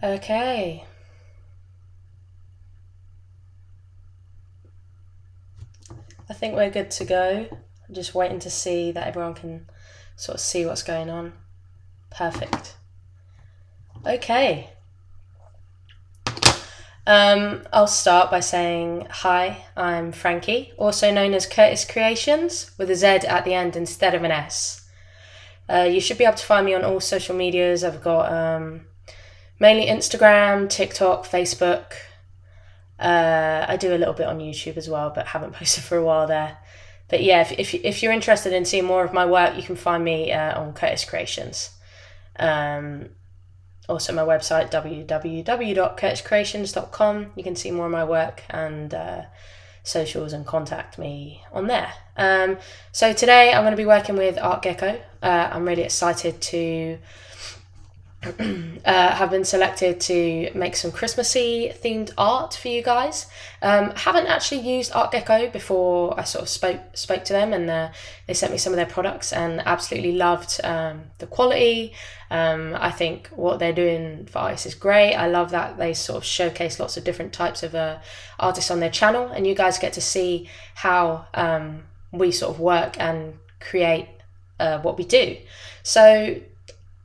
Okay. I think we're good to go. I'm just waiting to see that everyone can sort of see what's going on. Perfect. Okay. I'll start by saying hi, I'm Frankie, also known as CurtisCreationz, with a Z at the end instead of an S. You should be able to find me on all social medias. I've got mainly Instagram, TikTok, Facebook. I do a little bit on YouTube as well, but haven't posted for a while there. But yeah, if you're interested in seeing more of my work, you can find me on CurtisCreationz. Also my website, www.curtiscreationz.com. You can see more of my work and socials and contact me on there. So today I'm going to be working with Artgecko. I'm really excited to have been selected to make some Christmassy themed art for you guys. Haven't actually used Artgecko before. I sort of spoke to them, and they sent me some of their products and absolutely loved the quality. I think what they're doing for artists is great. I love that they sort of showcase lots of different types of artists on their channel, and you guys get to see how we sort of work and create what we do. So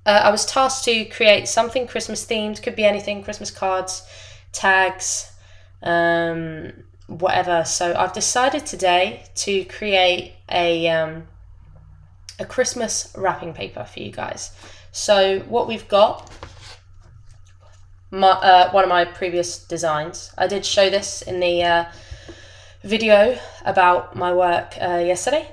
I was tasked to create something Christmas themed, could be anything, Christmas cards, tags, whatever. So I've decided today to create a Christmas wrapping paper for you guys. So what we've got, one of my previous designs, I did show this in the video about my work yesterday.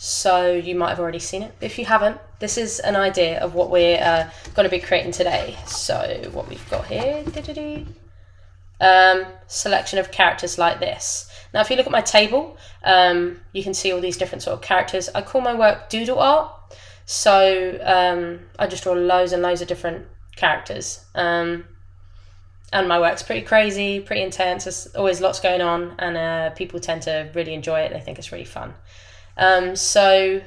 So you might have already seen it. If you haven't, this is an idea of what we're going to be creating today. So what we've got here, selection of characters like this. Now, if you look at my table, you can see all these different sort of characters. I call my work doodle art. So I just draw loads and loads of different characters. And my work's pretty crazy, pretty intense. There's always lots going on, and people tend to really enjoy it. They think it's really fun. So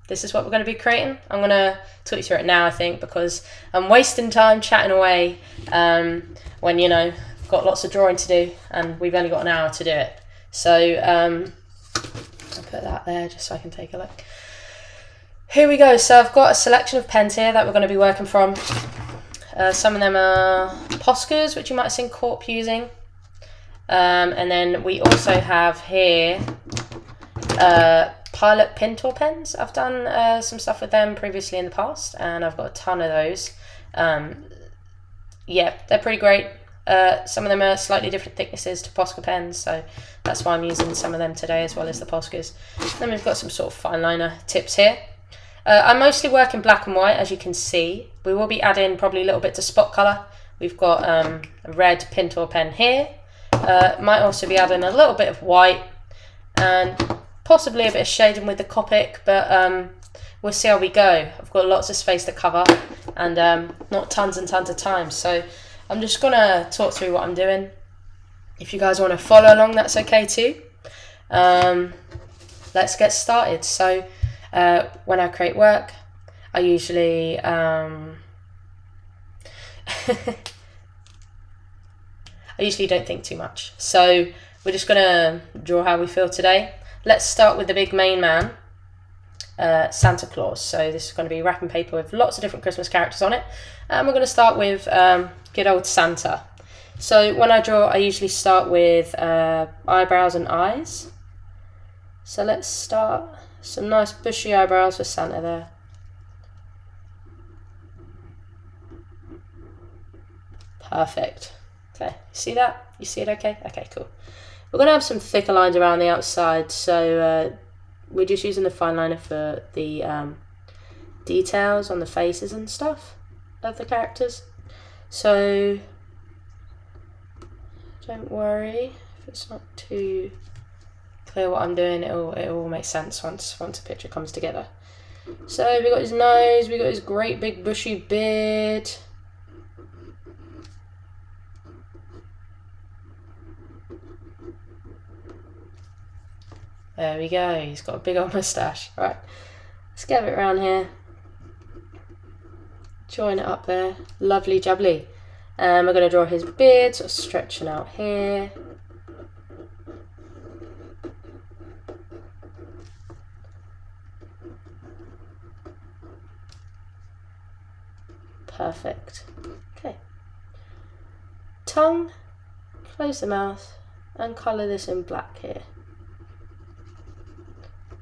this is what we're going to be creating. I'm going to talk you through it now, I think, because I'm wasting time chatting away when, you know, I've got lots of drawing to do and we've only got an hour to do it. So I'll put that there just so I can take a look. Here we go. So I've got a selection of pens here that we're going to be working from. Some of them are POSCAs, which you might have seen Corp using. And then we also have here Pilot Pintor pens. I've done some stuff with them previously in the past, and I've got a ton of those. Yeah, they're pretty great. Some of them are slightly different thicknesses to POSCA pens, so that's why I'm using some of them today as well as the POSCAs. Then we've got some sort of fine liner tips here. I mostly work in black and white, as you can see. We will be adding probably a little bit to spot colour. We've got a red Pintor pen here. Might also be adding a little bit of white and possibly a bit of shading with the Copic, but we'll see how we go. I've got lots of space to cover and not tons and tons of time, so I'm just going to talk through what I'm doing. If you guys want to follow along, that's okay too. Let's get started. So when I create work, I usually I usually don't think too much, so we're just going to draw how we feel today. Let's start with the big main man, Santa Claus. So this is going to be wrapping paper with lots of different Christmas characters on it. And we're going to start with good old Santa. So when I draw, I usually start with eyebrows and eyes. So let's start some nice bushy eyebrows for Santa there. Perfect. Okay, see that? You see it okay? Okay, cool. We're going to have some thicker lines around the outside, so we're just using the fine liner for the details on the faces and stuff of the characters. So don't worry if it's not too clear what I'm doing. It will make sense once a picture comes together. So we got his nose, we got his great big bushy beard. There we go, he's got a big old moustache. Right, let's get it around here. Join it up there. Lovely jubbly. And we're going to draw his beard, sort of stretching out here. Perfect. Okay. Tongue, close the mouth, and colour this in black here.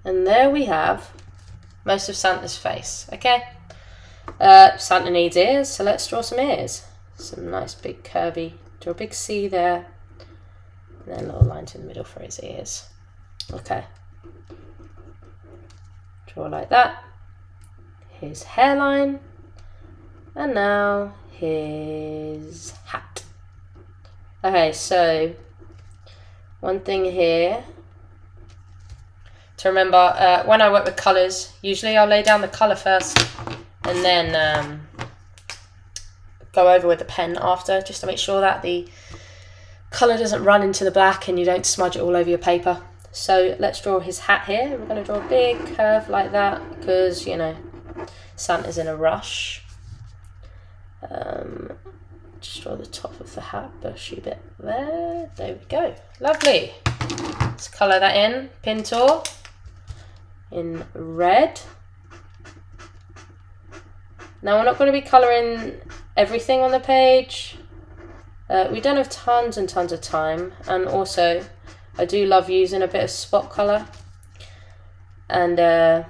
And there we have most of Santa's face. Okay. Santa needs ears, so let's draw some ears. Some nice big curvy, draw a big C there, and then little lines in the middle for his ears. Okay. Draw like that. His hairline. And now his hat. Okay, so one thing here to remember, when I work with colours, usually I'll lay down the colour first and then go over with the pen after, just to make sure that the colour doesn't run into the black and you don't smudge it all over your paper. So let's draw his hat here. We're going to draw a big curve like that because, you know, Santa's in a rush. Just draw the top of the hat, bushy bit there. There we go. Lovely. Let's colour that in. Pintor in red. Now we're not going to be colouring everything on the page. We don't have tons and tons of time, and also I do love using a bit of spot colour. And I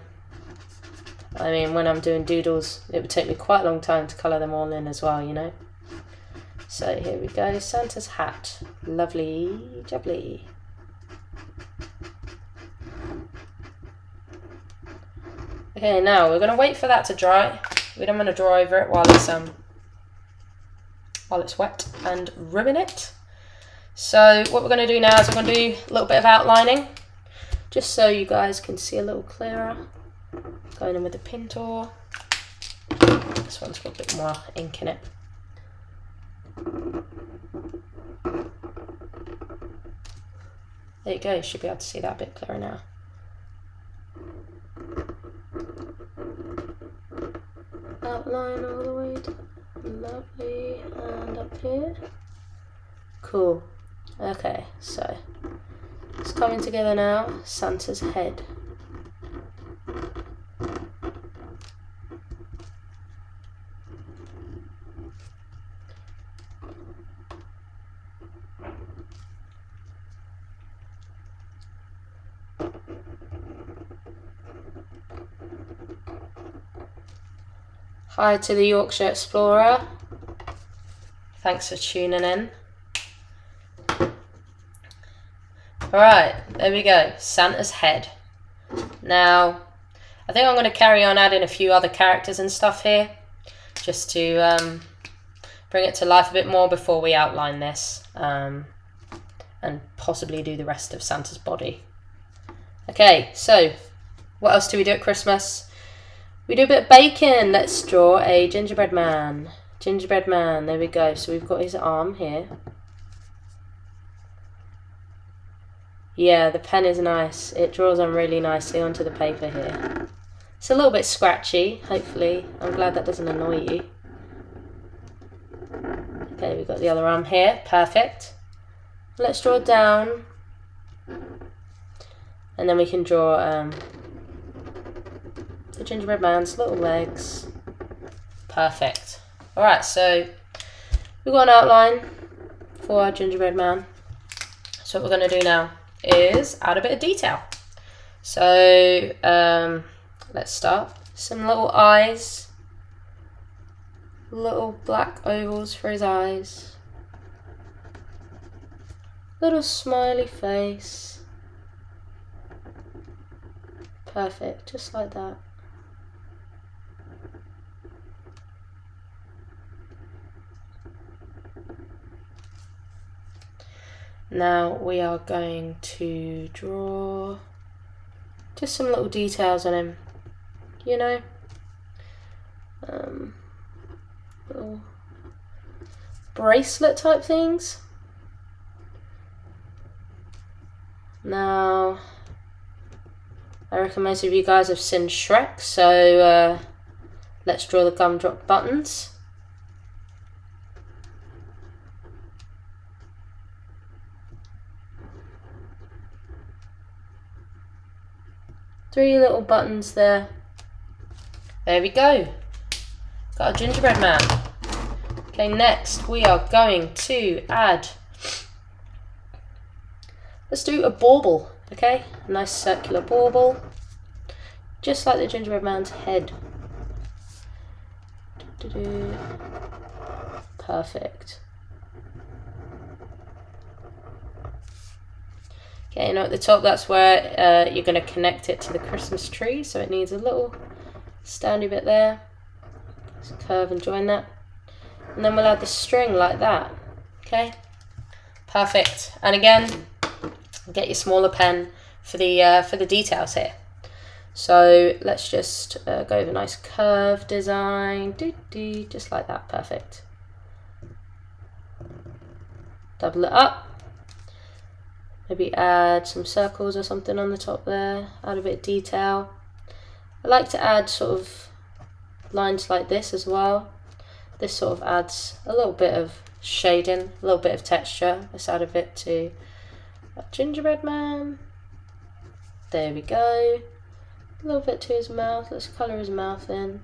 mean, when I'm doing doodles, it would take me quite a long time to colour them all in as well, you know. So here we go, Santa's hat. Lovely jubbly. Okay, now we're going to wait for that to dry. We don't want to draw over it while it's wet and ruin it. So what we're going to do now is we're going to do a little bit of outlining, just so you guys can see a little clearer. Going in with the Pintor. This one's got a bit more ink in it. There you go, you should be able to see that a bit clearer now. Outline all the way down. Lovely. And up here. Cool. Okay, so it's coming together now. Santa's head. Hi to the Yorkshire Explorer. Thanks for tuning in. Alright, there we go. Santa's head. Now, I think I'm going to carry on adding a few other characters and stuff here, just to bring it to life a bit more before we outline this, and possibly do the rest of Santa's body. Okay, so what else do we do at Christmas? We do a bit of baking. Let's draw a gingerbread man. Gingerbread man, there we go. So we've got his arm here. Yeah, the pen is nice. It draws on really nicely onto the paper here. It's a little bit scratchy, hopefully. I'm glad that doesn't annoy you. Okay, we've got the other arm here. Perfect. Let's draw down. And then we can draw the gingerbread man's little legs. Perfect. Alright, so we've got an outline for our gingerbread man. So what we're going to do now is add a bit of detail. So let's start. Some little eyes. Little black ovals for his eyes. Little smiley face. Perfect, just like that. Now we are going to draw just some little details on him, you know, little bracelet type things. Now, I reckon most of you guys have seen Shrek, so let's draw the gumdrop buttons. 3 little buttons there. There we go. Got a gingerbread man. Okay, next we are going to add, let's do a bauble, okay? A nice circular bauble, just like the gingerbread man's head. Perfect. Okay, now at the top, that's where you're going to connect it to the Christmas tree, so it needs a little standy bit there. Just curve and join that. And then we'll add the string like that. Okay, perfect. And again, get your smaller pen for the details here. So let's just go with a nice curve design, just like that. Perfect. Double it up. Maybe add some circles or something on the top there. Add a bit of detail. I like to add sort of lines like this as well. This sort of adds a little bit of shading, a little bit of texture. Let's add a bit to that gingerbread man. There we go. A little bit to his mouth. Let's colour his mouth in.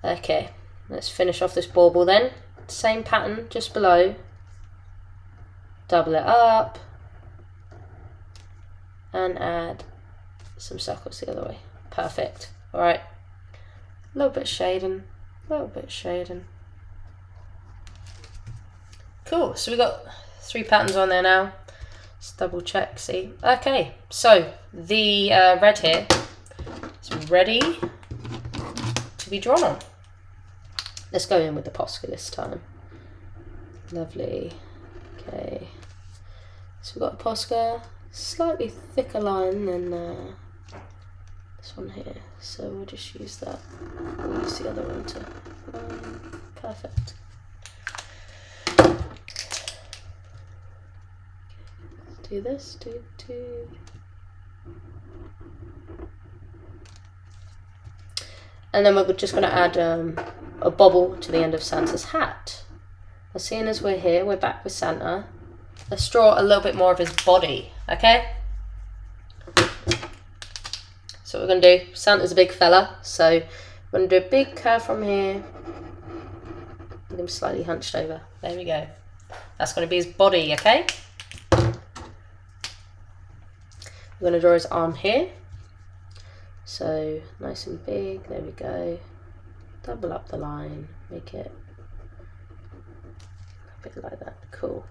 Okay, let's finish off this bauble then. Same pattern just below. Double it up. And add some circles the other way. Perfect. Alright. A little bit of shading. A little bit of shading. Cool, so we've got 3 patterns on there now. Let's double check, see. Okay, so the red here is ready to be drawn on. Let's go in with the POSCA this time. Lovely. Okay, so we've got a POSCA, slightly thicker line than this one here, so we'll just use that. We'll use the other one to perfect. Do this, do. And then we're just going to add a bauble to the end of Santa's hat. Now, seeing as we're here, we're back with Santa. Let's draw a little bit more of his body, okay? So what we're going to do, Santa's a big fella, so we're going to do a big curve from here. With him slightly hunched over. There we go. That's going to be his body, okay? We're going to draw his arm here. So nice and big, there we go. Double up the line, make it a bit like that, cool.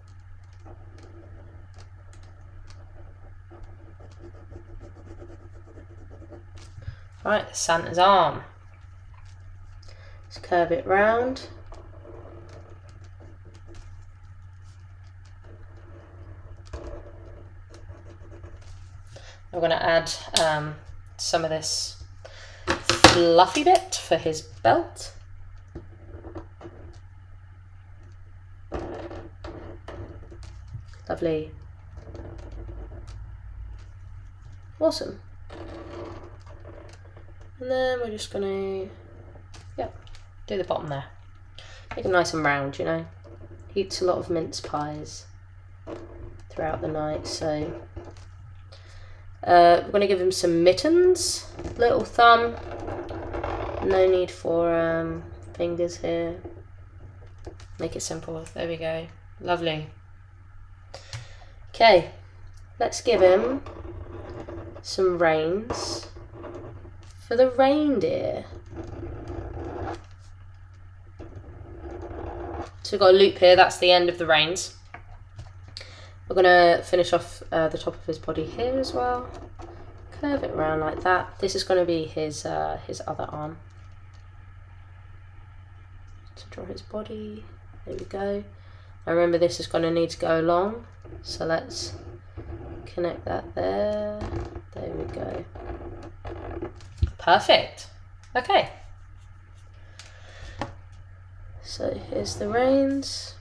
Right, Santa's arm. Let's curve it round. We're going to add some of this fluffy bit for his belt. Lovely. Awesome. And then we're just going to, do the bottom there. Make it nice and round, you know. He eats a lot of mince pies throughout the night, so we're going to give him some mittens, little thumb, no need for fingers here, make it simple, there we go, lovely. Okay, let's give him some reins for the reindeer. So we've got a loop here, that's the end of the reins. We're going to finish off the top of his body here as well. Curve it around like that. This is going to be his other arm. To draw his body. There we go. Now remember, this is going to need to go along. So let's connect that there. There we go. Perfect. Okay. So here's the reins.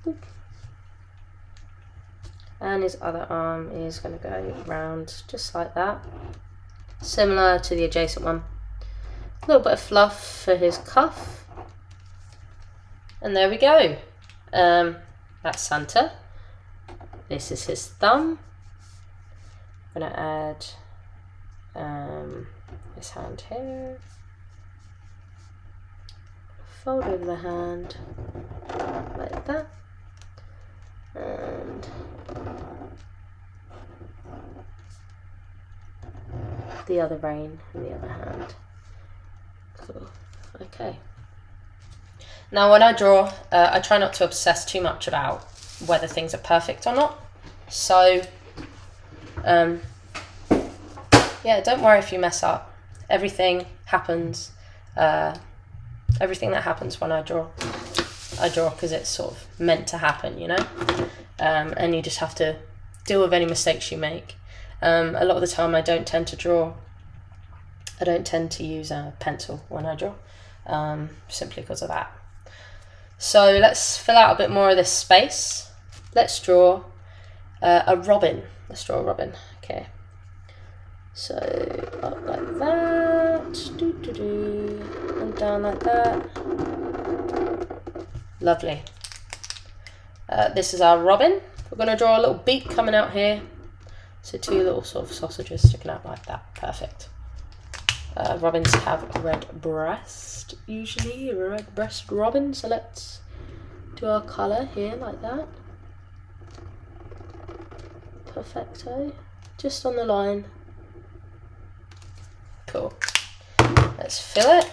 Boop. And his other arm is going to go round just like that, similar to the adjacent one. A little bit of fluff for his cuff, and there we go. That's Santa. This is his thumb, I'm going to add this hand here, fold over the hand like that, and the other vein in the other hand. Cool. Okay. Now when I draw, I try not to obsess too much about whether things are perfect or not. So, yeah, don't worry if you mess up. Everything happens. Everything that happens when I draw because it's sort of meant to happen, you know? And you just have to deal with any mistakes you make. A lot of the time I don't tend to use a pencil when I draw, simply because of that. So let's fill out a bit more of this space. Let's draw a robin. Let's draw a robin. Okay. So up like that, and down like that. Lovely. This is our robin. We're going to draw a little beak coming out here. So 2 little sort of sausages sticking out like that. Perfect. Robins have a red breast, usually a red breast robin. So let's do our colour here like that. Perfecto. Just on the line. Cool. Let's fill it.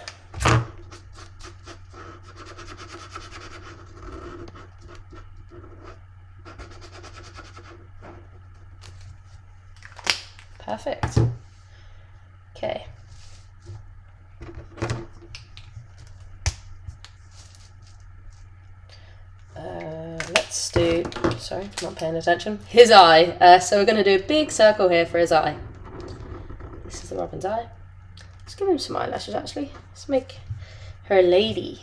Perfect. Okay. Let's do, sorry, not paying attention, his eye. So we're going to do a big circle here for his eye. This is the robin's eye. Let's give him some eyelashes actually. Let's make her a lady.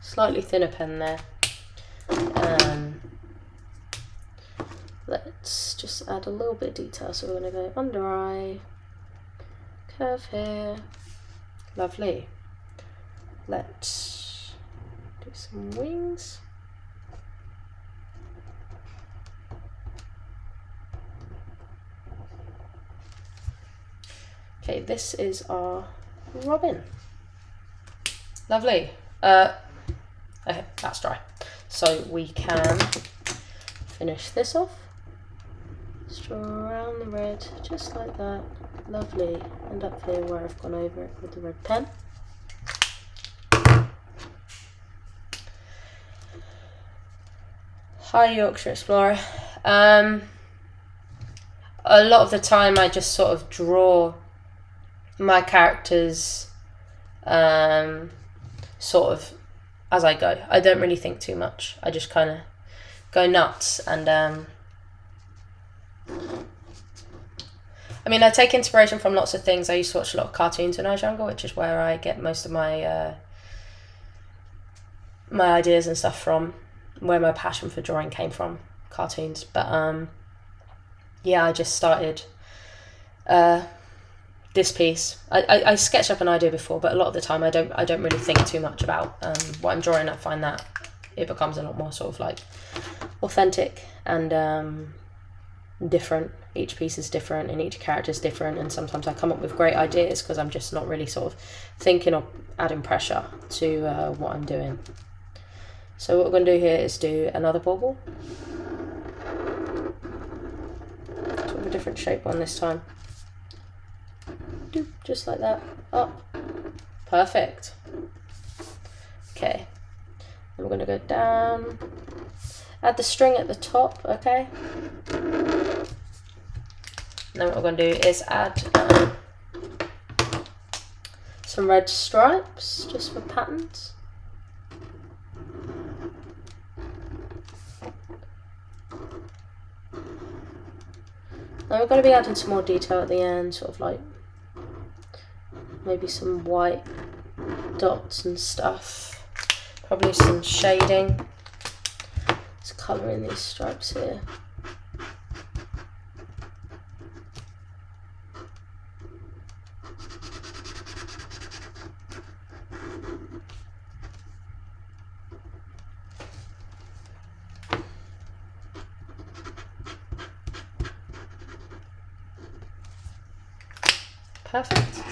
Slightly thinner pen there. Let's just add a little bit of detail. So we're going to go under eye, curve here. Lovely. Let's do some wings. Okay, this is our robin. Lovely. Okay, that's dry. So we can finish this off. Just draw around the red, just like that. Lovely. And up here where I've gone over it with the red pen. Hi Yorkshire Explorer. A lot of the time I just sort of draw my characters sort of as I go. I don't really think too much. I just kind of go nuts, and I mean, I take inspiration from lots of things. I used to watch a lot of cartoons when I was younger, which is where I get most of my my ideas and stuff from, where my passion for drawing came from, cartoons. But yeah, I just started this piece. I sketch up an idea before, but a lot of the time I don't really think too much about what I'm drawing. I find that it becomes a lot more sort of like authentic and different. Each piece is different and each character is different, and sometimes I come up with great ideas because I'm just not really sort of thinking or adding pressure to what I'm doing. So what we're going to do here is do another bauble. Sort of a different shape one this time. Just like that. Up. Perfect. Okay. Then we're going to go down. Add the string at the top, okay? And then what we're going to do is add some red stripes, just for patterns. Now we're going to be adding some more detail at the end, sort of like maybe some white dots and stuff. Probably some shading. Let's colour in these stripes here. Perfect.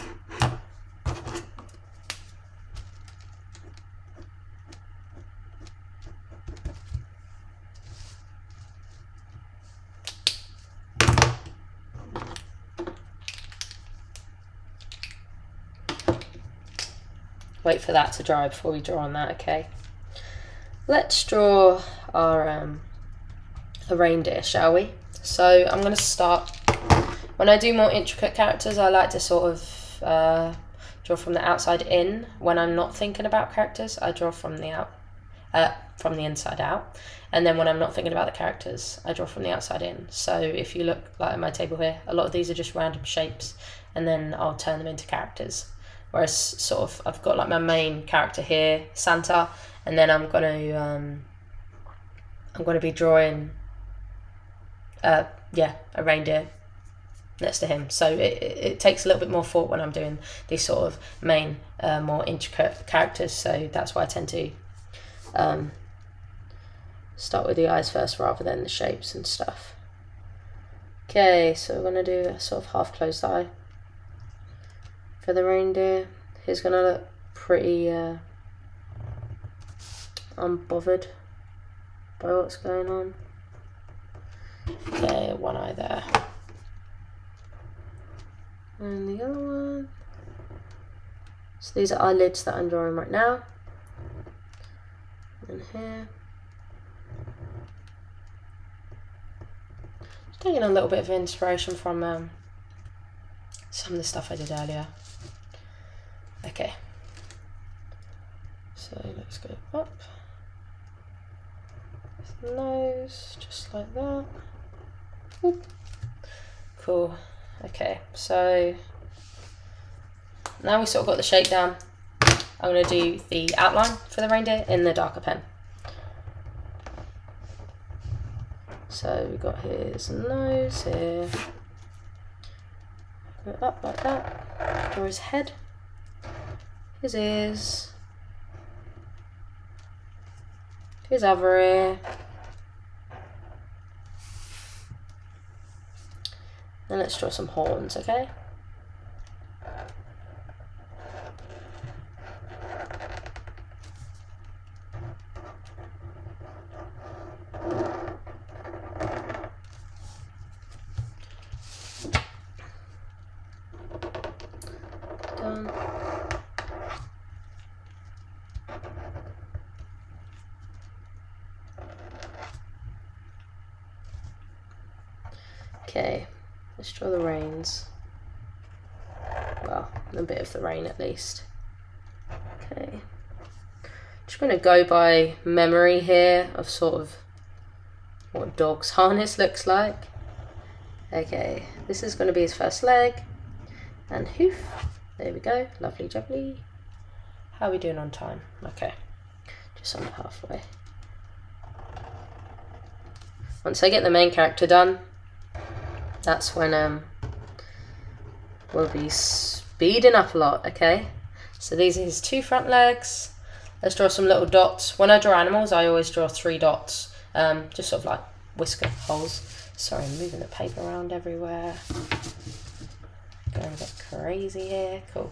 Wait for that to dry before we draw on that, okay? Let's draw our a reindeer, shall we? So I'm going to start, when I do more intricate characters, I like to sort of draw from the outside in. When I'm not thinking about characters, I draw from the inside out. And then when I'm not thinking about the characters, I draw from the outside in. So if you look like at my table here, a lot of these are just random shapes, and then I'll turn them into characters. Whereas sort of I've got like my main character here, Santa, and then I'm gonna be drawing a reindeer next to him. So it takes a little bit more thought when I'm doing these sort of main more intricate characters. So that's why I tend to start with the eyes first rather than the shapes and stuff. Okay, so we're gonna do a sort of half closed eye for the reindeer. He's gonna look pretty unbothered by what's going on. Okay, one eye there. And the other one. So these are eyelids that I'm drawing right now. And here. Just taking a little bit of inspiration from some of the stuff I did earlier. Okay, so let's go up with the nose, just like that. Oop. Cool. Okay, so now we sort of got the shape down. I'm going to do the outline for the reindeer in the darker pen. So we've got his nose here. Go up like that. Draw his head. His ears, his other ear, and let's draw some horns, okay? Done. Okay, let's draw the reins. Well, a bit of the rein at least. Okay. Just going to go by memory here of sort of what a dog's harness looks like. Okay, this is going to be his first leg. And hoof. There we go. Lovely jubbly. How are we doing on time? Okay, just under halfway. Once I get the main character done, that's when we'll be speeding up a lot, okay? So these are his two front legs. Let's draw some little dots. When I draw animals, I always draw 3 dots, just sort of like whisker holes. Sorry, I'm moving the paper around everywhere. Going a bit crazy here. Cool.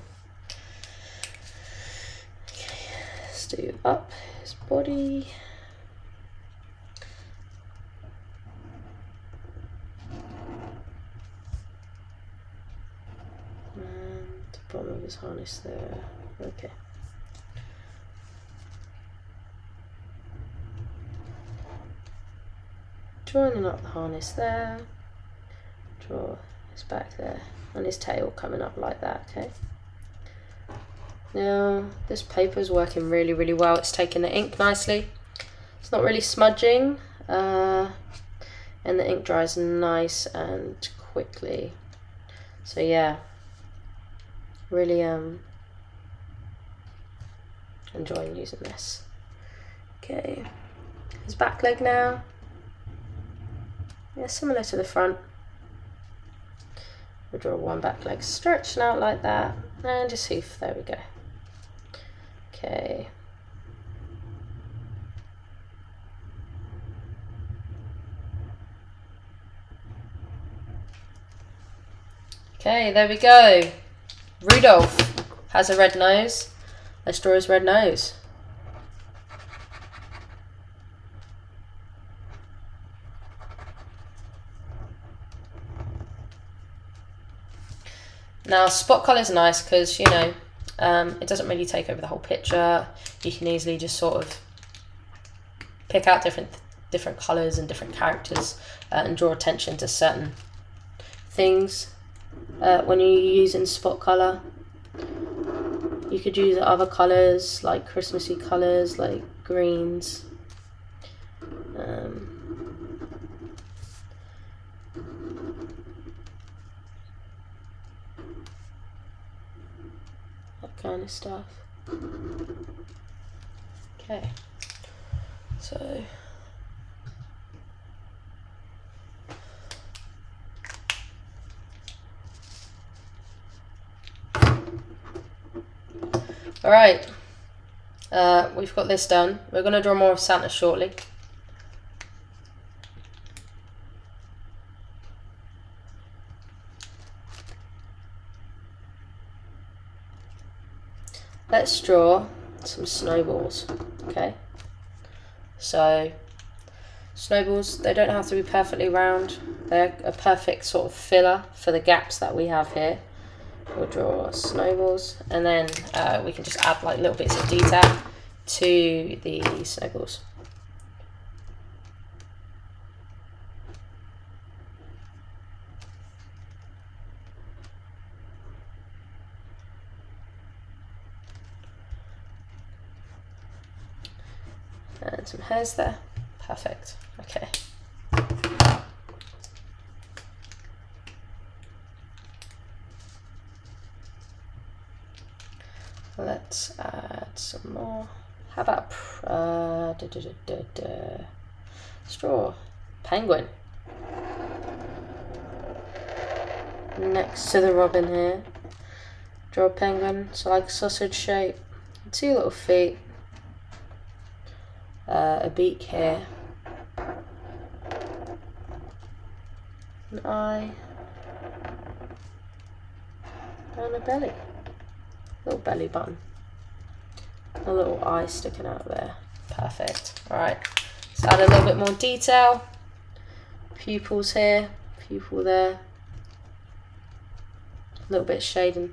Okay, let's do up his body. Bottom of his harness there. Okay. Joining up the harness there. Draw his back there. And his tail coming up like that, okay? Now, this paper is working really, really well. It's taking the ink nicely. It's not really smudging. And the ink dries nice and quickly. So yeah. Really enjoying using this. Okay, his back leg now. Yeah, similar to the front. We'll draw one back leg stretching out like that, and just hoof. There we go. Okay. Okay, there we go. Rudolf has a red nose. Let's draw his red nose. Now spot colour is nice because, you know, it doesn't really take over the whole picture. You can easily just sort of pick out different colours and different characters and draw attention to certain things when you're using spot colour. You could use other colours like Christmassy colours like greens. That kind of stuff. Okay, so alright, we've got this done. We're going to draw more of Santa shortly. Let's draw some snowballs, okay? So, snowballs, they don't have to be perfectly round. They're a perfect sort of filler for the gaps that we have here. We'll draw snowballs, and then we can just add like little bits of detail to the snowballs. And some hairs there. Perfect. Okay. Let's add some more. How about straw penguin next to the robin here. Draw a penguin, so like sausage shape. 2 little feet. A beak here. An eye. And a belly. Little belly button. A little eye sticking out there. Perfect. Alright. Let's add a little bit more detail. Pupils here. Pupil there. A little bit of shading.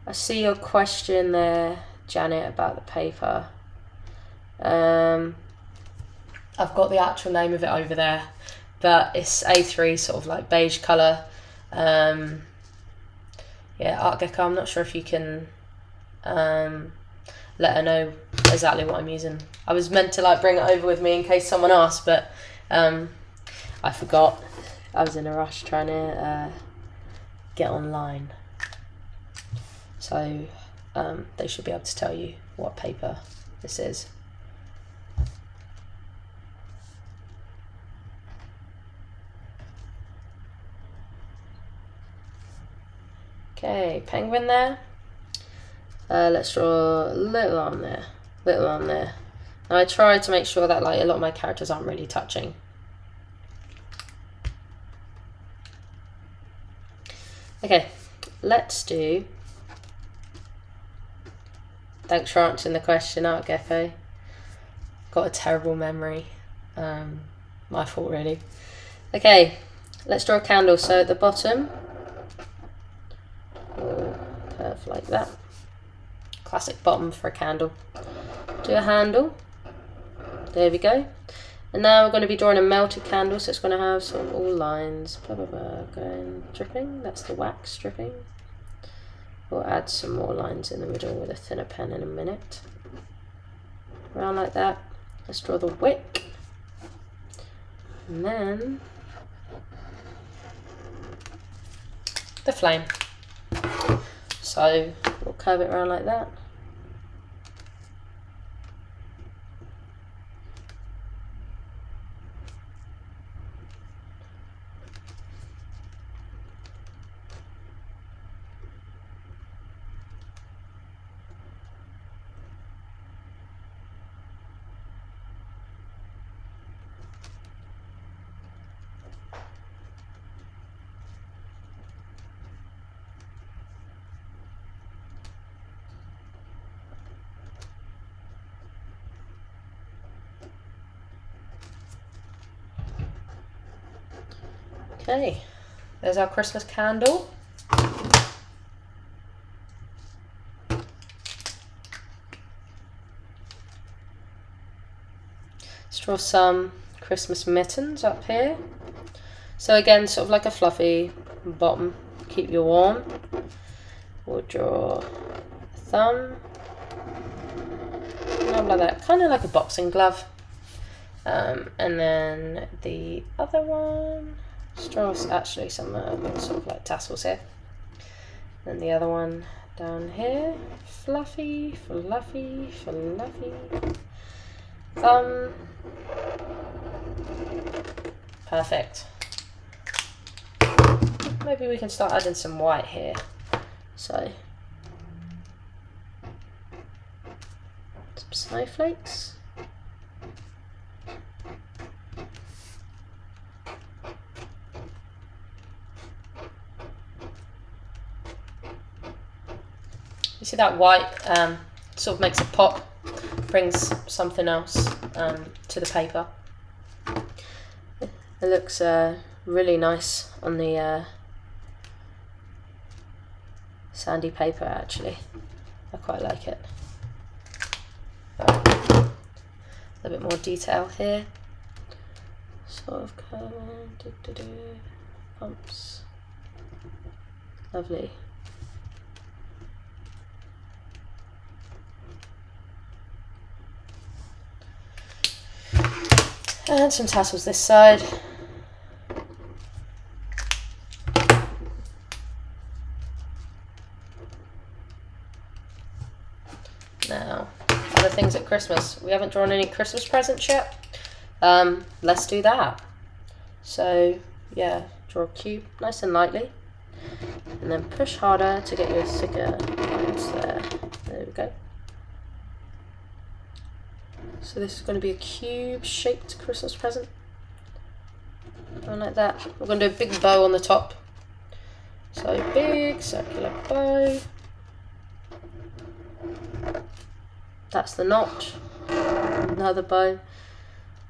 I see your question there, Janet, about the paper. I've got the actual name of it over there, but it's A3, sort of like beige colour. Yeah, Artgecko, I'm not sure if you can let her know exactly what I'm using. I was meant to like bring it over with me in case someone asked, but I forgot. I was in a rush trying to get online. So they should be able to tell you what paper this is. Okay, penguin there. Let's draw a little arm there, little arm there. And I try to make sure that like a lot of my characters aren't really touching. Okay, let's do. Thanks for answering the question, Artgecko. Got a terrible memory. My fault, really. Okay, let's draw a candle. So at the bottom, we'll curve like that. Classic bottom for a candle. Do a handle. There we go. And now we're going to be drawing a melted candle, so it's going to have sort of all lines, blah blah blah, going dripping. That's the wax dripping. We'll add some more lines in the middle with a thinner pen in a minute. Around like that. Let's draw the wick. And then the flame. So we'll curve it around like that. Okay, there's our Christmas candle. Let's draw some Christmas mittens up here. So again, sort of like a fluffy bottom, keep you warm. We'll draw a thumb, like that, kind of like a boxing glove. And then the other one, let's draw actually some sort of like tassels here. Then the other one down here, fluffy, fluffy, fluffy. Thumb. Perfect. Maybe we can start adding some white here. So, some snowflakes. You see that white sort of makes it pop, brings something else to the paper. It looks really nice on the sandy paper actually. I quite like it. A little bit more detail here. Sort of bumps. Lovely. And some tassels this side. Now, other things at Christmas. We haven't drawn any Christmas presents yet. Let's do that. So, yeah, draw a cube nice and lightly. And then push harder to get your thicker lines there. There we go. So this is going to be a cube-shaped Christmas present. And like that. We're going to do a big bow on the top. So big circular bow. That's the notch. Another bow.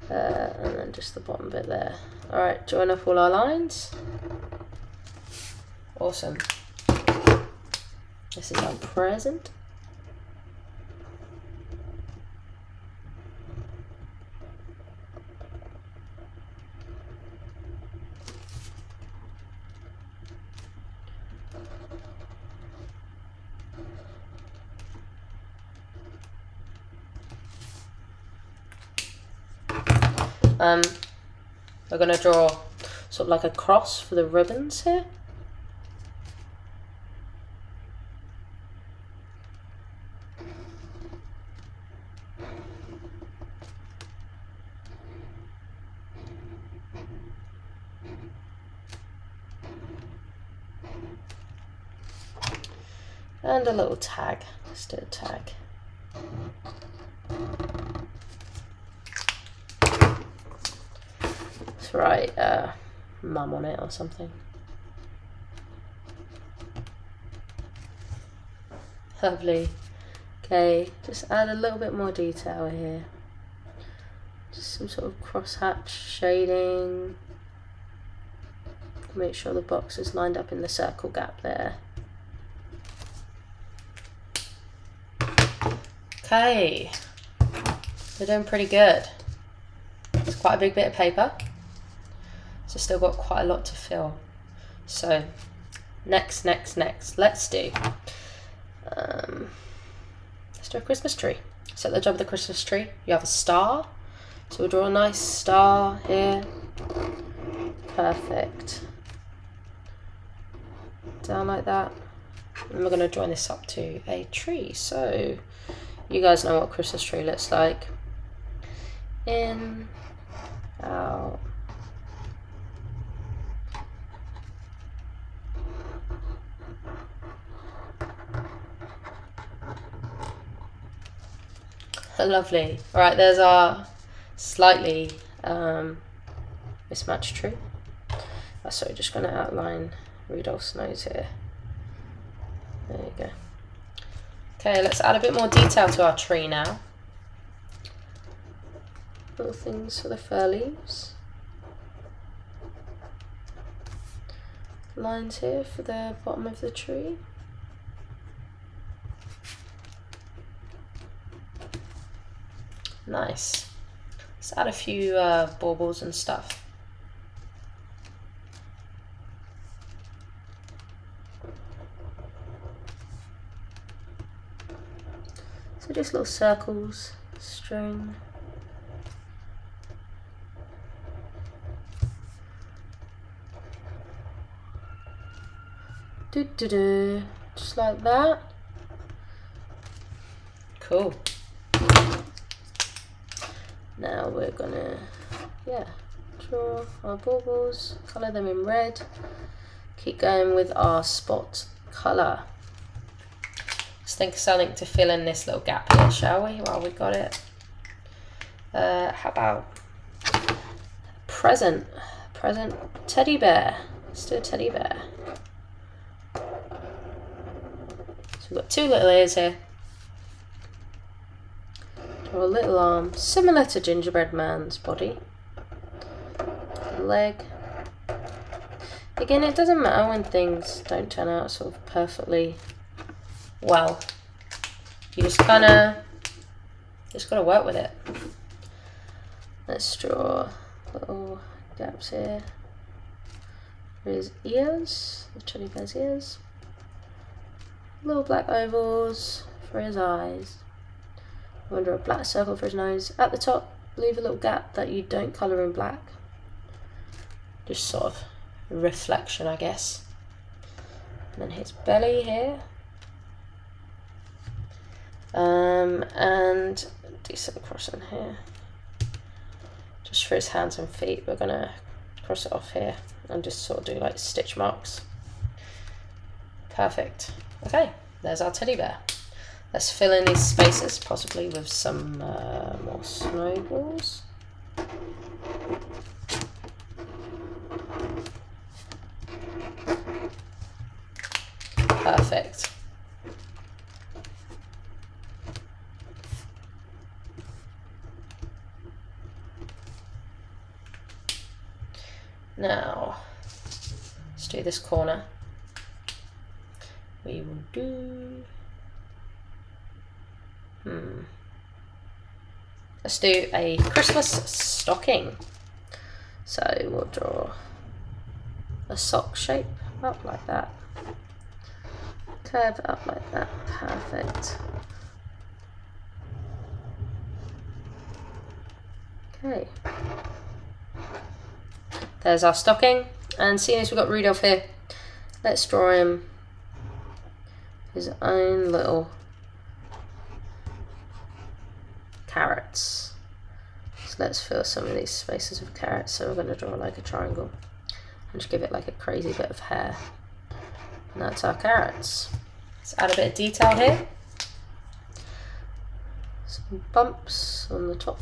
And then just the bottom bit there. Alright, join up all our lines. Awesome. This is our present. We're going to draw sort of like a cross for the ribbons here. And a little tag. Let's do a tag. Let's write mum on it or something. Lovely. Okay, just add a little bit more detail here. Just some sort of crosshatch shading. Make sure the box is lined up in the circle gap there. Okay, we're doing pretty good. It's quite a big bit of paper, so still got quite a lot to fill. So next, let's do a Christmas tree. So at the top of the Christmas tree, you have a star. So we'll draw a nice star here. Perfect. Down like that. And we're going to join this up to a tree. So you guys know what a Christmas tree looks like. In, out. Lovely. Alright, there's our slightly mismatched tree. So just going to outline Rudolph's nose here. There you go. Okay, let's add a bit more detail to our tree now. Little things for the fir leaves. lines here for the bottom of the tree. Nice. Let's add a few baubles and stuff. So just little circles, string. Just like that. Cool. Now we're gonna, draw our baubles, colour them in red. Keep going with our spot colour. Let's think of something to fill in this little gap here, shall we? While we got it. How about present teddy bear? Let's do a teddy bear. So we've got two little ears here. Draw a little arm, similar to Gingerbread Man's body. Leg. Again, it doesn't matter when things don't turn out sort of perfectly well. You just gotta work with it. Let's draw little gaps here for his ears, the teddy bear's ears. Little black ovals for his eyes. I'm going to draw a black circle for his nose. At the top, leave a little gap that you don't colour in black. Just sort of a reflection, I guess. And then his belly here. And do some crossing here. Just for his hands and feet, we're going to cross it off here and just sort of do like stitch marks. Perfect. Okay, there's our teddy bear. Let's fill in these spaces, possibly with some more snowballs. Perfect. Now, let's do this corner. We will do, let's do a Christmas stocking. So we'll draw a sock shape up like that. Curve it up like that. Perfect. Okay. There's our stocking. And seeing as we've got Rudolf here, let's draw him his own little carrots. So let's fill some of these spaces with carrots. So we're going to draw like a triangle and just give it like a crazy bit of hair. And that's our carrots. Let's add a bit of detail here. Some bumps on the top.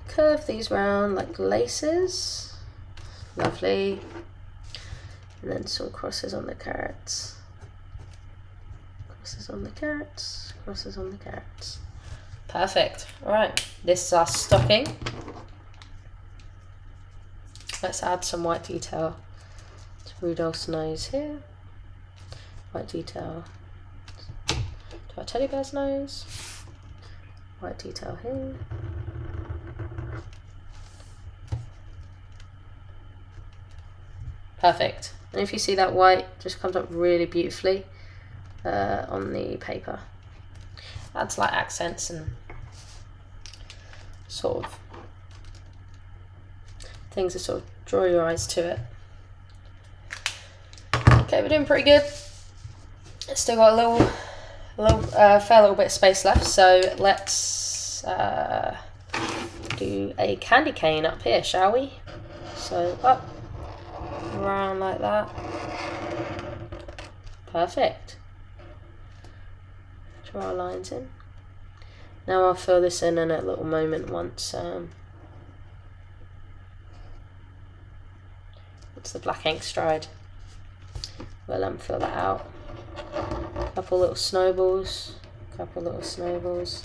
Curve these round like laces. Lovely. And then some crosses on the carrots. Crosses on the carrots, crosses on the carrots. Perfect. Alright, this is our stocking. Let's add some white detail to Rudolph's nose here. White detail to our teddy bear's nose. White detail here. Perfect. And if you see that white just comes up really beautifully on the paper. Adds like accents and sort of things that sort of draw your eyes to it. Okay, we're doing pretty good. Still got a fair little bit of space left, so let's do a candy cane up here, shall we? So up, around like that. Perfect. Draw our lines in. Now I'll fill this in a little moment once the black ink's dried. We'll fill that out. Couple little snowballs. Couple little snowballs.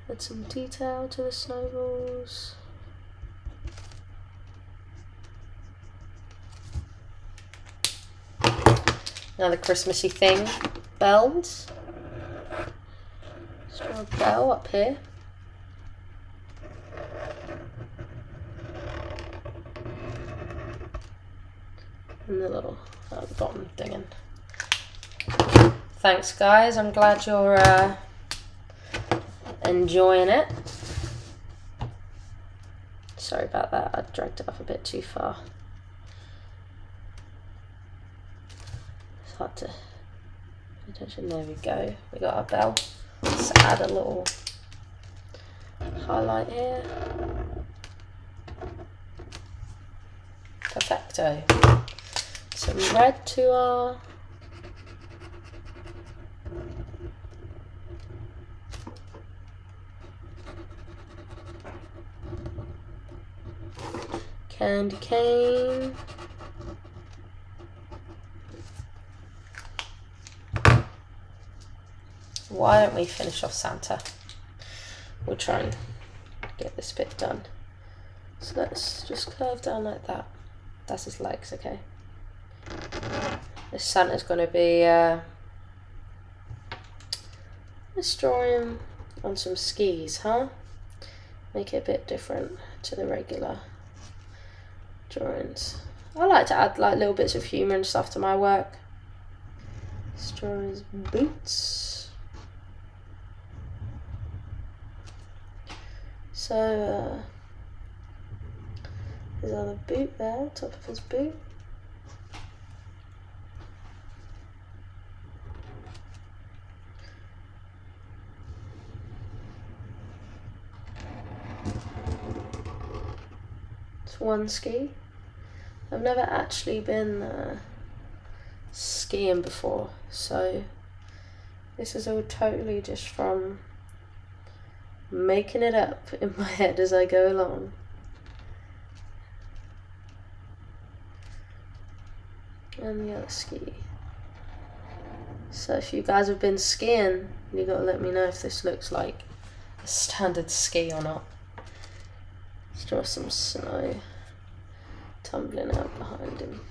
Add some detail to the snowballs. Another Christmassy thing, bells. Let's draw a bell up here. And the little at the bottom dinging. Thanks guys, I'm glad you're enjoying it. Sorry about that, I dragged it up a bit too far. It's hard to pay attention. There we go, we got our bell. Let's add a little highlight here. Perfecto. Some red to our candy cane. Why don't we finish off Santa? We'll try and get this bit done. So let's just curve down like that. That's his legs, okay? This Santa's going to be, let's draw him on some skis, huh? Make it a bit different to the regular drawings. I like to add like little bits of humour and stuff to my work. Let's draw his boots. So, his other boot there, top of his boot. It's one ski. I've never actually been skiing before, so this is all totally just from making it up in my head as I go along. And the other ski. So if you guys have been skiing, you gotta let me know if this looks like a standard ski or not. Let's draw some snow tumbling out behind him.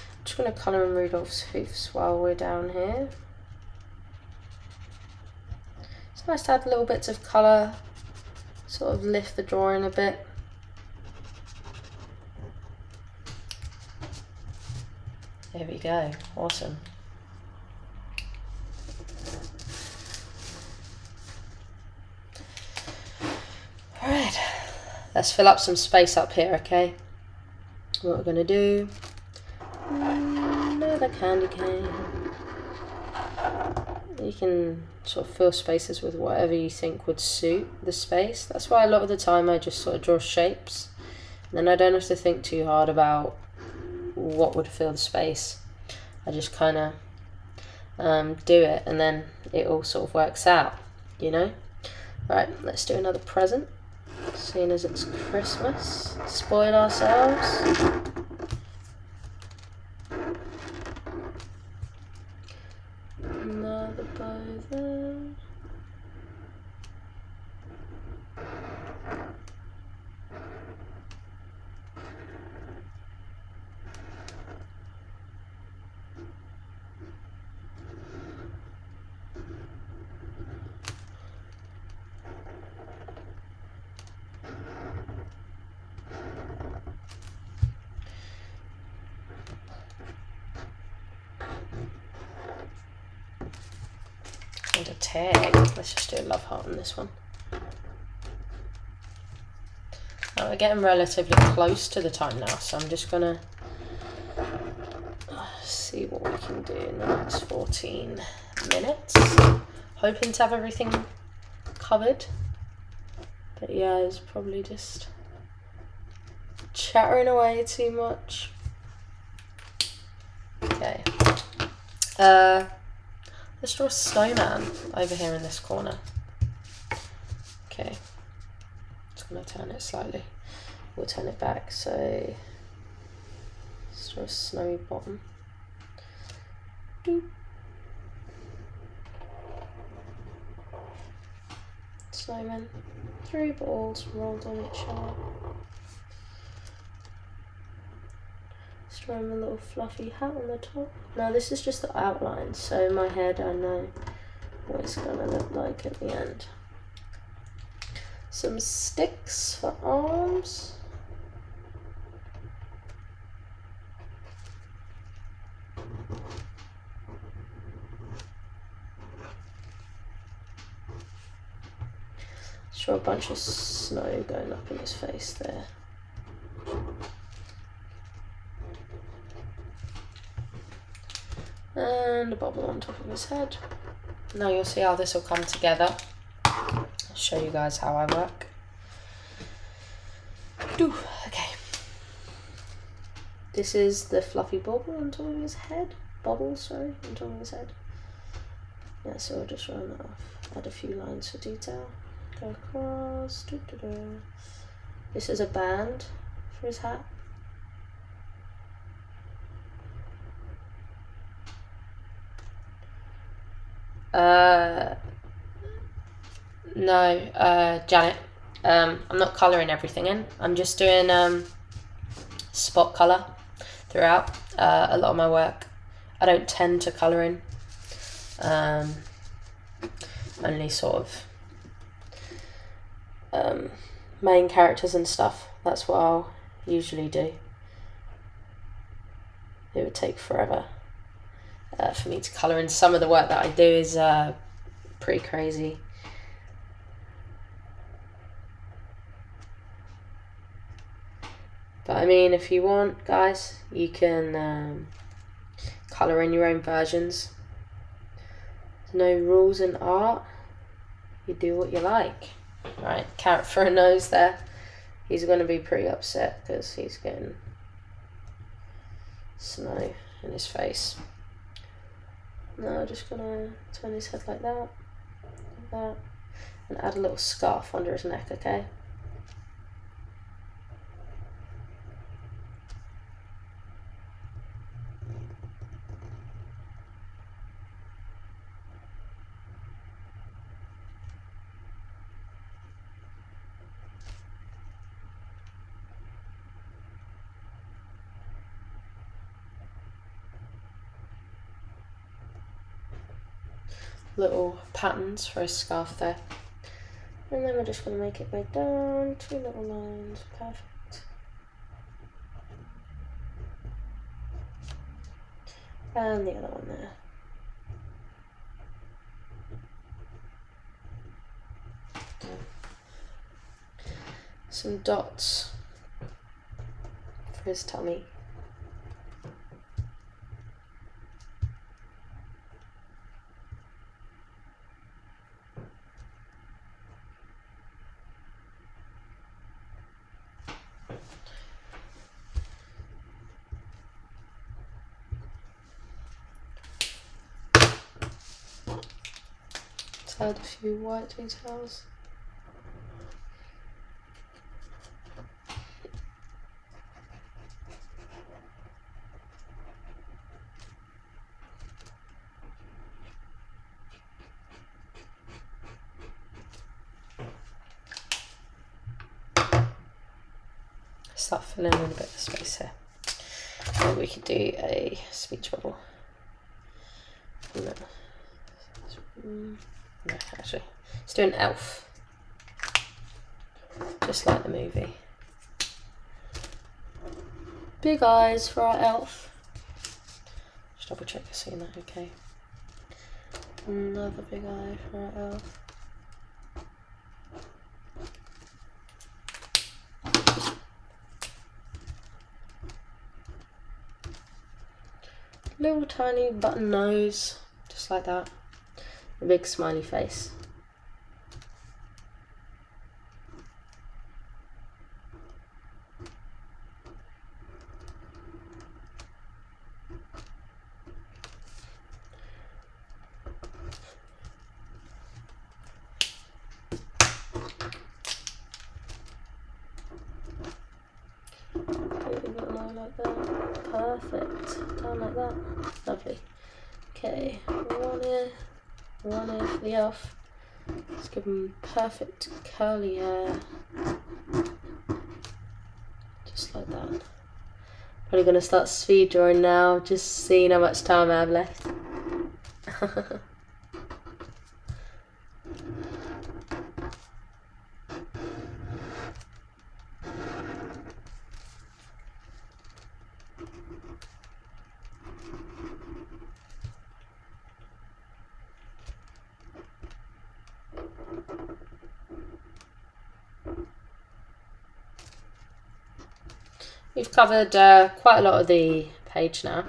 I'm just going to colour in Rudolph's hoofs while we're down here. It's nice to add little bits of colour, sort of lift the drawing a bit. There we go, awesome. Alright, let's fill up some space up here, okay? What we're going to do, another candy cane. You can sort of fill spaces with whatever you think would suit the space. That's why a lot of the time I just sort of draw shapes. And then I don't have to think too hard about what would fill the space. I just kind of do it and then it all sort of works out, you know? Right, let's do another present. Seeing as it's Christmas, spoil ourselves. Another bow there. And a tag. Let's just do a love heart on this one. We're getting relatively close to the time now, so I'm just gonna see what we can do in the next 14 minutes. Hoping to have everything covered, but yeah, it's probably just chattering away too much. Okay. Let's draw a snowman over here in this corner. Okay. Just gonna turn it slightly. We'll turn it back. So let's draw a snowy bottom. Doop. Snowman. 3 balls rolled on each other. And a little fluffy hat on the top. Now this is just the outline, so my head, I know what it's gonna look like at the end. Some sticks for arms. Draw a bunch of snow going up in his face there. And a bubble on top of his head. Now you'll see how this will come together. I'll show you guys how I work. Okay. This is the fluffy bauble on top of his head. Bubble, sorry, on top of his head. Yeah, so I'll just run that off. Add a few lines for detail. Go across. This is a band for his hat. No, Janet. I'm not colouring everything in. I'm just doing spot colour throughout a lot of my work. I don't tend to colour in. Only sort of main characters and stuff. That's what I'll usually do. It would take forever for me to colour in. Some of the work that I do is pretty crazy. But I mean, if you want, guys, you can colour in your own versions. There's no rules in art. You do what you like. Right, carrot for a nose there. He's going to be pretty upset because he's getting snow in his face. Now I'm just going to turn his head like that, and add a little scarf under his neck, okay? Little patterns for his scarf there, and then we're just going to make it go down, 2 little lines, perfect. And the other one there. Some dots for his tummy. Add a few white details. Start filling in a bit of space here. Maybe we could do a speech bubble. No, actually, let's do an elf, just like the movie. Big eyes for our elf. Just double check you're seeing that okay. Another big eye for our elf. Little tiny button nose, just like that. A big smiley face. Like that. Perfect. Down like that. Lovely. Okay, one here. One here for the elf. Let's give him perfect curly hair. Just like that. Probably going to start speed drawing now, just seeing how much time I have left. We've covered quite a lot of the page now.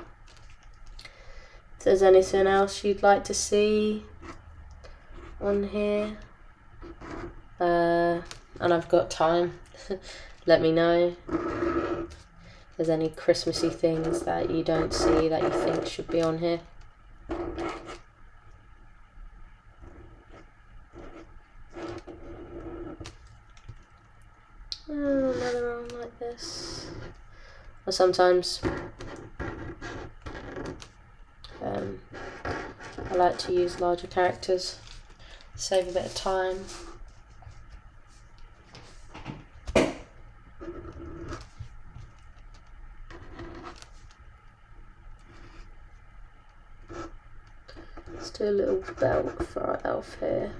If there's anything else you'd like to see on here, and I've got time, let me know. If there's any Christmassy things that you don't see that you think should be on here. Another one like this. Or sometimes I like to use larger characters, save a bit of time. Let's do a little belt for our elf here.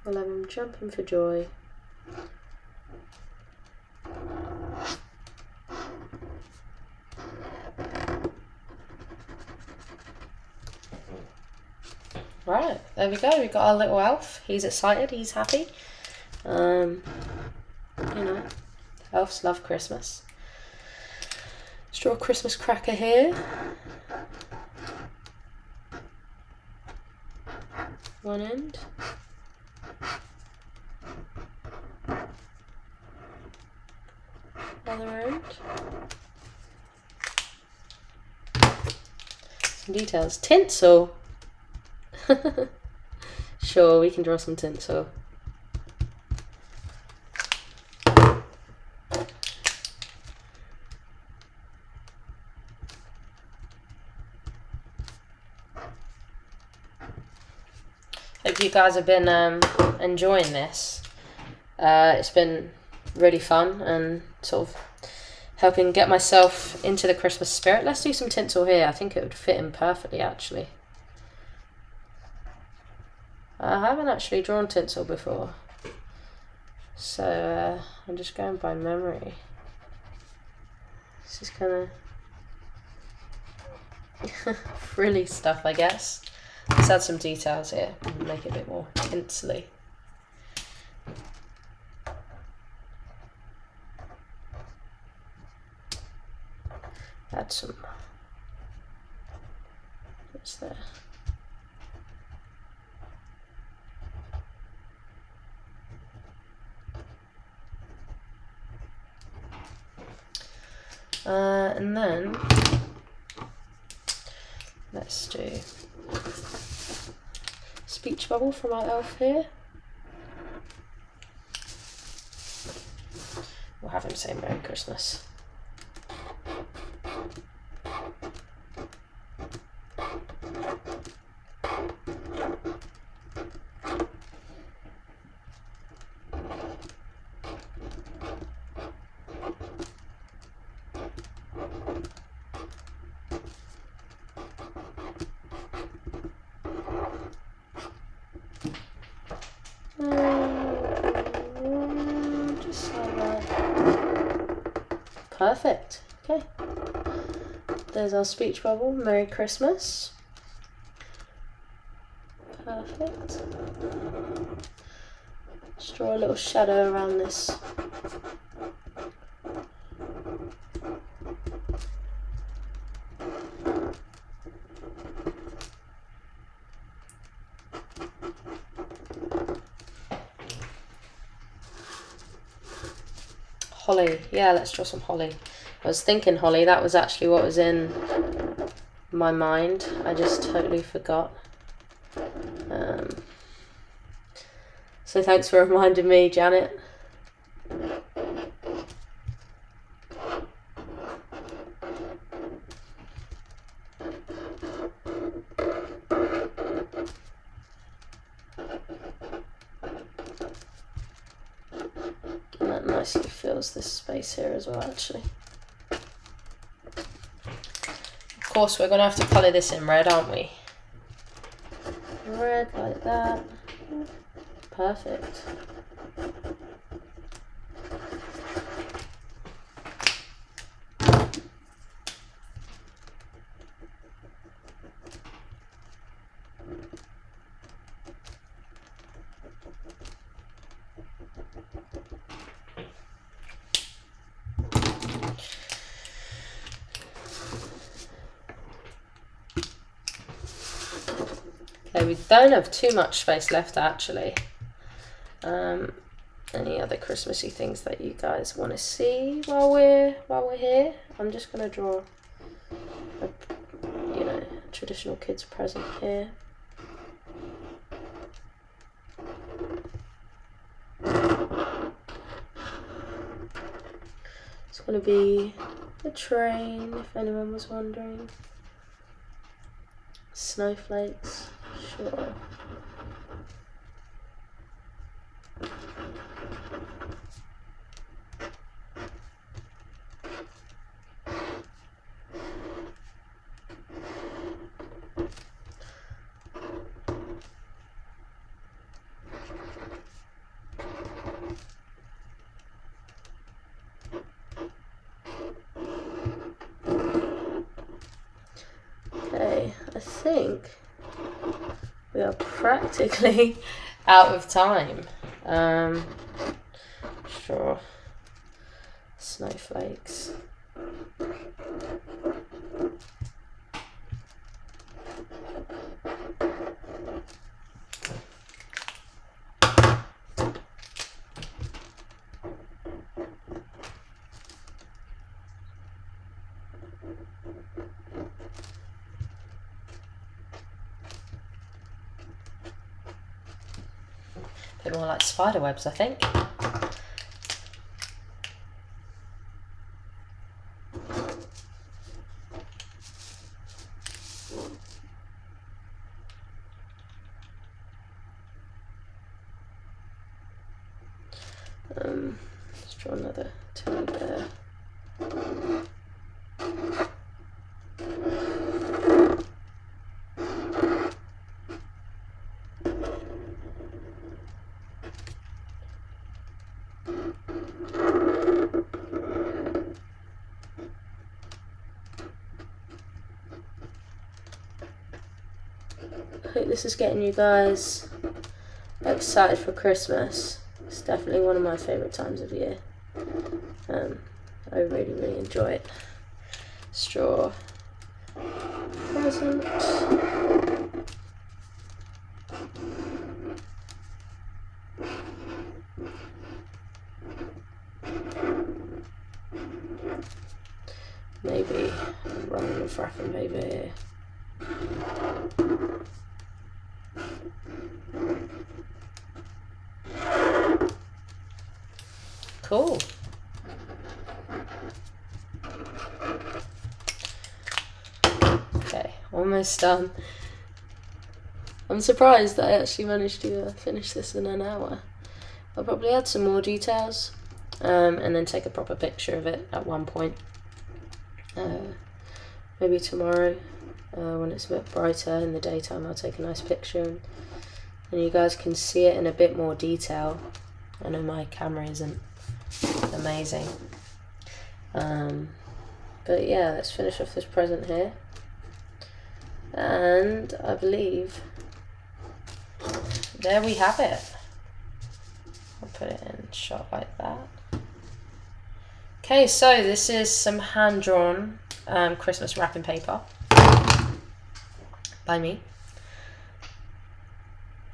We'll have him jumping for joy. Right, there we go. We've got our little elf. He's excited. He's happy. You know, elves love Christmas. Let's draw a Christmas cracker here. One end. Other end. Some details. Tinsel. Sure, we can draw some tinsel. Hope you guys have been enjoying this. It's been really fun and sort of helping get myself into the Christmas spirit. Let's do some tinsel here. I think it would fit in perfectly, actually. I haven't actually drawn tinsel before, so I'm just going by memory. This is kind of frilly stuff, I guess. Let's add some details here and make it a bit more tinsely. Add some. What's there? And then let's do speech bubble from our elf here. We'll have him say Merry Christmas. Just like that. Perfect. Okay. There's our speech bubble. Merry Christmas. Perfect. Just draw a little shadow around this. Holly, yeah, let's draw some holly. I was thinking holly, that was actually what was in my mind. I just totally forgot. So thanks for reminding me, Janet. And that nicely fills this space here as well, actually. Of course, we're going to have to colour this in red, aren't we? Red like that. Perfect. Okay, we don't have too much space left actually. Any other Christmassy things that you guys want to see while we're here? I'm just gonna draw a, you know, traditional kids present here. It's gonna be a train, if anyone was wondering. Snowflakes, sure. Okay, I think we are practically out of time. Sure. Snowflakes. A bit more like spider webs, I think. Let's draw another teddy bear. I hope this is getting you guys excited for Christmas. It's definitely one of my favourite times of year. I really enjoy it. Straw present. Maybe run and frapping over here. Cool. Okay, almost done. I'm surprised that I actually managed to finish this in an hour. I'll probably add some more details and then take a proper picture of it at one point. Maybe tomorrow when it's a bit brighter in the daytime, I'll take a nice picture and you guys can see it in a bit more detail. I know my camera isn't amazing, but yeah, let's finish off this present here, and I believe there we have it. I'll put it in shot like that. Okay, so this is some hand-drawn Christmas wrapping paper by me.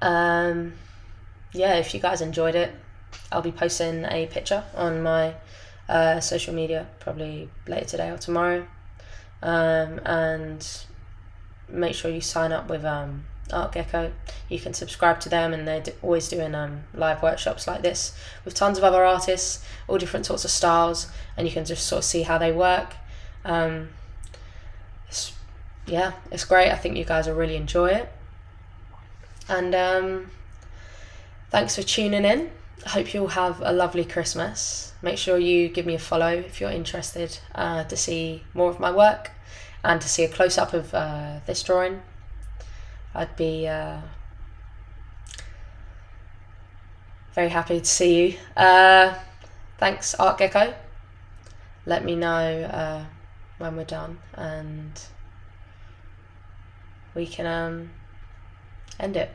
Yeah, if you guys enjoyed it, I'll be posting a picture on my social media probably later today or tomorrow, and make sure you sign up with Artgecko. You can subscribe to them, and they're always doing live workshops like this with tons of other artists, all different sorts of styles, and you can just sort of see how they work. It's great. I think you guys will really enjoy it. And thanks for tuning in. I hope you'll have a lovely Christmas. Make sure you give me a follow if you're interested to see more of my work and to see a close-up of this drawing. I'd be very happy to see you. Thanks, Artgecko. Let me know when we're done, and we can end it.